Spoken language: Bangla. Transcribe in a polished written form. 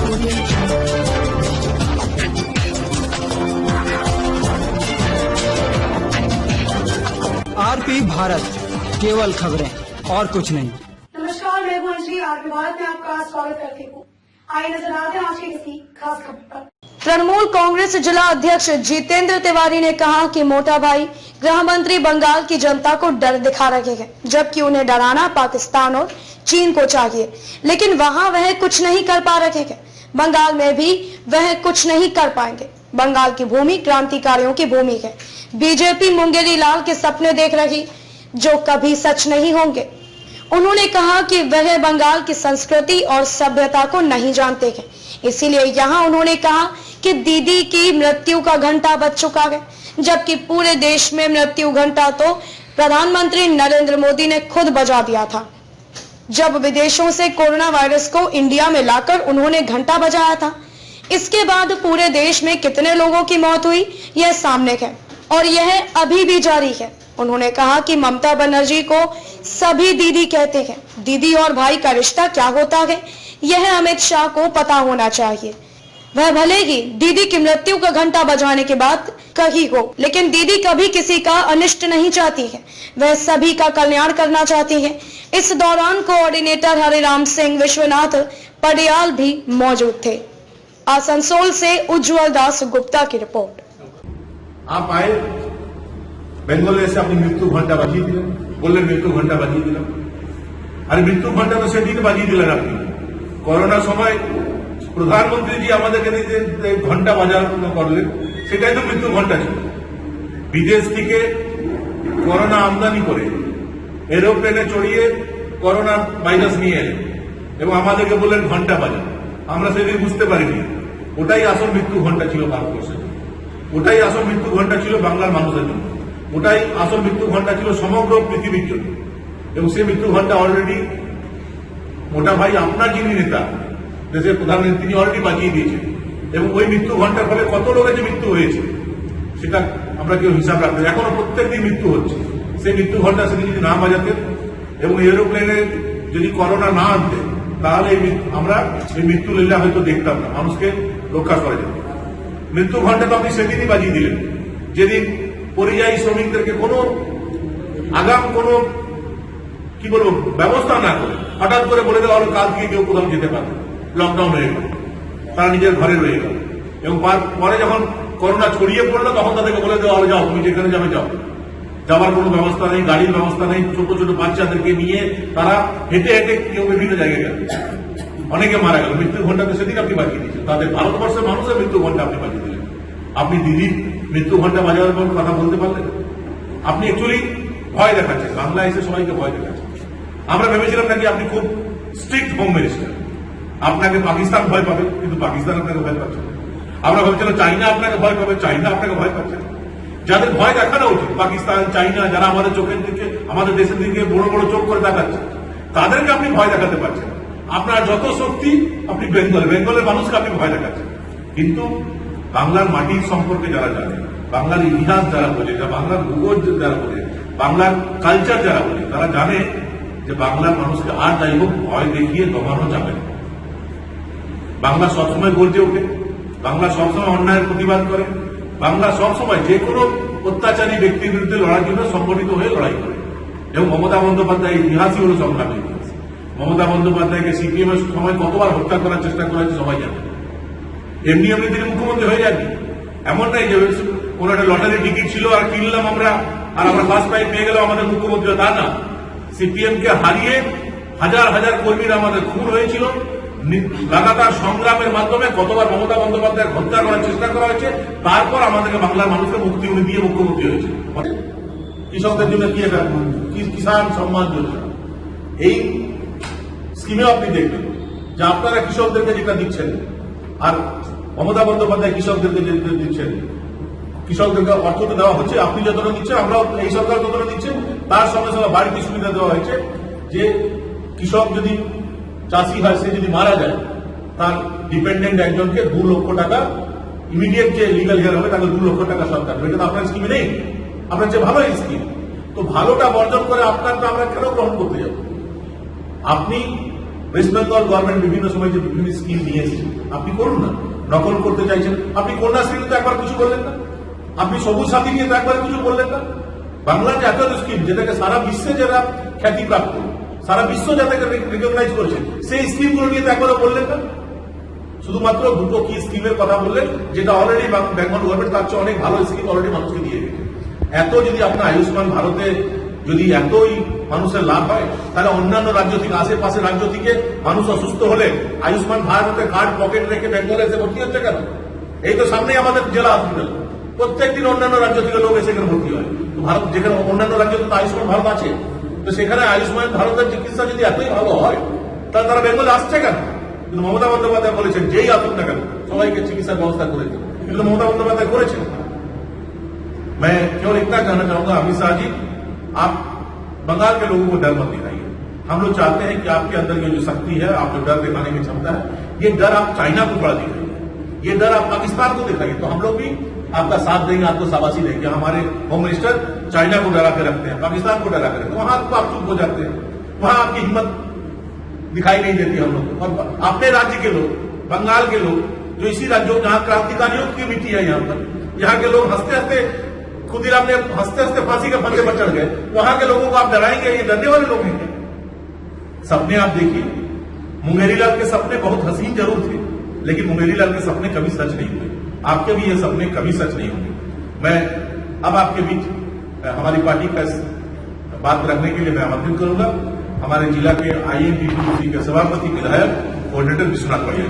आरपी भारत, केवल खबरें और कुछ नहीं। नमस्कार, मैं हूं अंजलि। आरपी भारत में आपका स्वागत करती हूँ। आइए नजर आते हैं आज की किसी खास खबर पर। तृणमूल कांग्रेस जिला अध्यक्ष जितेंद्र तिवारी ने कहा कि मोटा भाई गृह मंत्री बंगाल की जनता को डर दिखा रहे हैं, जबकि उन्हें डराना पाकिस्तान और चीन को चाहिए, लेकिन वहां वह कुछ नहीं कर पा रहे हैं। बंगाल में भी वह कुछ नहीं कर पाएंगे। बंगाल की भूमि क्रांतिकारियों की भूमि है। बीजेपी मुंगेरी लाल के सपने देख रही, जो कभी सच नहीं होंगे। उन्होंने कहा कि वह बंगाल की संस्कृति और सभ्यता को नहीं जानते हैं, इसीलिए यहाँ उन्होंने कहा कि दीदी की मृत्यु का घंटा बज चुका है, जबकि पूरे देश में मृत्यु घंटा तो प्रधानमंत्री नरेंद्र मोदी ने खुद बजा दिया था, जब विदेशों से कोरोना वायरस को इंडिया में लाकर उन्होंने घंटा बजाया था। इसके बाद पूरे देश में कितने लोगों की मौत हुई, यह सामने है और यह अभी भी जारी है। उन्होंने कहा कि ममता बनर्जी को सभी दीदी कहते हैं। दीदी और भाई का रिश्ता क्या होता है, यह अमित शाह को पता होना चाहिए। वह भले ही दीदी की मृत्यु का घंटा बजाने के बाद कही हो, लेकिन दीदी कभी किसी का अनिष्ट नहीं चाहती है, वह सभी का कल्याण करना चाहती है। इस दौरान कोऑर्डिनेटर हरिराम सिंह विश्वनाथ पडियाल भी मौजूद थे। आसनसोल से उज्जवल दास गुप्ता की रिपोर्ट। आप आए बेंगल से अपनी मृत्यु घंटा बाजिए दिलें, बोलें मृत्यु घंटा बाजिए दिलाम। और मृत्यु घंटा तो सेदिन बाजिए दिलेन अपनी করোনা সময় প্রধানমন্ত্রী আমাদেরকে যে ঘন্টা বাজানো করলেন, সেটাই তো মৃত্যু ঘন্টা ছিল। বিদেশ থেকে করোনা আমদানি করে এরোপ্লেনে চড়িয়ে করোনা ভাইরাস নিয়ে এলেন এবং আমাদেরকে বললেন ঘন্টা বাজান। আমরা সেদিন বুঝতে পারিনি ওটাই আসল মৃত্যু ঘন্টা ছিল ভারতবর্ষের, ওটাই আসল মৃত্যু ঘন্টা ছিল বাংলার মানুষের জন্য, ওটাই আসল মৃত্যু ঘন্টা ছিল সমগ্র পৃথিবীর জন্য। এবং সেই মৃত্যু ঘন্টা অলরেডি মোটা ভাই আপনার যিনি নেতা দেশের প্রধানমন্ত্রী, তিনি অলরেডি বাজিয়ে দিয়েছেন। এবং ওই মৃত্যু ঘন্টার ফলে কত লোকের যে মৃত্যু হয়েছে সেটা আমরা কেউ হিসাব রাখতে, এখনো প্রত্যেকদিন মৃত্যু হচ্ছে। সেই মৃত্যু ঘন্টা সেদিন যদি না বাজাতেন এবং এরোপ্লেনে যদি করোনা না আনতেন, তাহলে আমরা এই মৃত্যু লীলা হয়তো দেখতাম না, মানুষকে রক্ষা করা যেত। মৃত্যু ঘন্টা তো আপনি সেদিনই বাজিয়ে দিলেন যেদিন পরিযায়ী শ্রমিকদেরকে কোনো আগাম কোনো কি বলবো ব্যবস্থা না করে হঠাৎ করে বলে দেওয়া হলো কাল থেকে কেউ কোথাও যেতে পারবে, লকডাউন হয়ে গেল, তারা নিজের ঘরে রয়ে গেল। এবং পরে যখন করোনা ছড়িয়ে পড়লো তখন তাদেরকে বলে দেওয়া হলো যাও তুমি যেখানে যাবে যাও, যাওয়ার কোনো ব্যবস্থা নেই, গাড়ির ব্যবস্থা নেই। ছোট ছোট বাচ্চাদেরকে নিয়ে তারা হেঁটে হেঁটে কেউ বিভিন্ন জায়গায় গেল, অনেকে মারা গেল। মৃত্যু ঘন্টাতে সেদিন আপনি বাজিয়ে দিয়েছেন, তাদের ভারতবর্ষের মানুষের মৃত্যু ঘন্টা আপনি বাজিয়ে দিলেন। আপনি দিদির মৃত্যু ঘন্টা বাজানোর পর কথা বলতে পারলেন? আপনি অ্যাকচুয়ালি ভয় দেখাচ্ছেন, বাংলা এসে সবাইকে ভয় দেখাচ্ছেন। আমরা ভেবেছিলাম নাকি আপনি খুব স্ট্রিক্ট হোম মিনিস্টার, আপনাকে পাকিস্তান ভয় পাবে, কিন্তু পাকিস্তান আপনাকে ভয় পাচ্ছে না। আমরা ভেবেছিলাম চাইনা আপনাকে ভয় পাবে, চাইনা আপনাকে ভয় পাচ্ছে না। যাদের ভয় দেখানো উচিত, পাকিস্তান, চাইনা, যারা আমাদের চোখের দিকে, আমাদের দেশের দিকে বড় বড় চোখ করে দেখাচ্ছে, তাদেরকে আপনি ভয় দেখাতে পারছেন। আপনার যত শক্তি আপনি বেঙ্গলের মানুষকে আপনি ভয় দেখাচ্ছেন। কিন্তু বাংলার মাটির সম্পর্কে যারা জানে, বাংলার ইতিহাস যারা বোঝে, বাংলার ভূগোল যারা বোঝে, বাংলার কালচার যারা বোঝে, তারা জানে যে বাংলার মানুষকে আর যাই হোক ভয় দেখিয়ে দমানো যাবে না। বাংলা সবসময় গর্জে ওঠে, বাংলা সবসময় অন্যায়ের প্রতিবাদ করে, বাংলা সবসময় যে কোনো অত্যাচারী ব্যক্তির বিরুদ্ধে লড়ার জন্য সংগঠিত হয়ে লড়াই করে। এবং মমতা বন্দ্যোপাধ্যায় ইতিহাসই হল সংগ্রামী ইতিহাস। মমতা বন্দ্যোপাধ্যায়কে সিপিএম এর সময় কতবার হত্যা করার চেষ্টা করা হয়েছে সবাই জানে। এমনি এমনি তিনি মুখ্যমন্ত্রী হয়ে যাননি, এমন নাই যে কোন একটা লটারি টিকিট ছিল আর কিনলাম আমরা আর আমরা ফার্স্ট প্রাইজ পেয়ে গেলাম আমাদের মুখ্যমন্ত্রী, তা না। সিপিএম কে হারিয়ে হাজার হাজার কর্মীরা আমাদের খুন হয়েছিল। লাগাতার সংগ্রামের মাধ্যমে কতবার মমতা বন্দ্যোপাধ্যায় হত্যা করার চেষ্টা করা হয়েছে, তারপর আমাদেরকে বাংলার মানুষকে মুক্তি উনি দিয়ে মুখ্যমন্ত্রী হয়েছে। কৃষকদের জন্য কি একটা কিষাণ সম্মান যোজনা, এই স্কিমে আপনি দেখবেন যে আপনারা কৃষকদেরকে যেটা দিচ্ছেন আর মমতা বন্দ্যোপাধ্যায় কৃষকদেরকে যেটা দিচ্ছেন, কৃষকদেরকে অর্থ তো দেওয়া হচ্ছে, আপনি যতটা দিচ্ছেন আমরাও এই সরকার ততটা দিচ্ছেন। তার সঙ্গে সঙ্গে বাড়িতে সুবিধা দেওয়া হয়েছে যে কৃষক যদি চাষি হয়, সে যদি মারা যায়, তার ডিপেন্ডেন্ট একজনকে 2 লক্ষ টাকা ইমিডিয়েট যে লিগাল হেয়ার হবে তাকে 2 লক্ষ টাকা সরকার। এটা তো আপনার স্কিমে নেই, আপনার যে ভালো স্কিম। তো ভালোটা বর্জন করে আপনারটা আমরা কেন গ্রহণ করতে যাব? আপনি ওয়েস্ট বেঙ্গল গভর্নমেন্ট বিভিন্ন সময় যে বিভিন্ন স্কিম নিয়ে এসেছে, আপনি করুন না। নকল করতে চাইছেন, আপনি কন্যাশ্রী তো একবার কিছু বললেন না, আপনি সবুজ সাথী নিয়ে তো একবার কিছু বললেন না। বাংলার যে এত স্কিম যেটাকে সারা বিশ্বে যারা খ্যাতিপ্রাপ্ত, সারা বিশ্ব যাদেরকে রিকগনাইজ করছে, সেই স্কিমগুলো নিয়ে তো একবারও বললেন না। শুধুমাত্র দুটো কি স্কিমের কথা বললেন, যেটা অলরেডি বেঙ্গল গভর্নমেন্ট তার চেয়ে অনেক ভালো স্কিম অলরেডি মানুষকে দিয়ে দিয়েছে। এত যদি আপনার আয়ুষ্মান ভারতে যদি এতই মানুষের লাভ হয়, তাহলে অন্যান্য রাজ্য থেকে, আশেপাশের রাজ্য থেকে মানুষ অসুস্থ হলে আয়ুষ্মান ভারতের কার্ড পকেট রেখে বেঙ্গলে এসে ভর্তি হচ্ছে কেন? এই তো সামনেই আমাদের জেলা হসপিটাল, প্রত্যেকদিন অন্যান্য রাজ্য থেকে লোক এসে এখানে ভর্তি হয়। তো ভারত যেখানে অন্যান্য রাজ্য তো আয়ুষ্মান ভারত আছে, তো সেখানে আয়ুষ্মান ভারতের চিকিৎসা যদি এতই ভালো হয়, তাহলে তারা বেঙ্গলে আসছে কেন? কিন্তু মমতা বন্দ্যোপাধ্যায় বলেছেন যেই আসুন না কেন সবাইকে চিকিৎসার ব্যবস্থা করে দিন, কিন্তু মমতা বন্দ্যোপাধ্যায় করেছেন। मैं केवल इतना कहना चाहूंगा, अमित शाह जी, आप बंगाल के लोगों को डर मत दिखाइए। हम लोग चाहते हैं कि आपके अंदर ये जो शक्ति है, आप जो डर दिखाने की क्षमता है, ये डर आप चाइना को बड़ा दिखाइए, ये डर आप पाकिस्तान को दिखाइए। तो हम लोग भी आपका साथ देंगे, आपको शाबाशी देंगे। हमारे होम मिनिस्टर चाइना को डरा के रखते हैं, पाकिस्तान को डरा के रखते हैं, वहां तो आप चुप हो जाते हैं, वहां आपकी हिम्मत दिखाई नहीं देती हम लोग। और अपने राज्य के लोग, बंगाल के लोग, जो इसी राज्यों जहां क्रांतिकारियों की मिट्टी है, यहाँ पर यहाँ के लोग हंसते हंसते खुदीराम ने हंसते हंसते फांसी के फंदे पर चढ़ गए, वहां के लोगों को आप डराएंगे? ये डरने वाले लोग हैं। सपने आप देखिए, मुंगेरीलाल के सपने बहुत हसीन जरूर थे, लेकिन मुंगेरीलाल के सपने कभी सच नहीं हुए। आपके भी ये सपने कभी सच नहीं होंगे। मैं अब आपके बीच हमारी पार्टी का बात रखने के लिए मैं आमंत्रित करूंगा हमारे जिला के INTTUC के सभापति, विधायक, कोऑर्डिनेटर विश्वनाथ बढ़िया।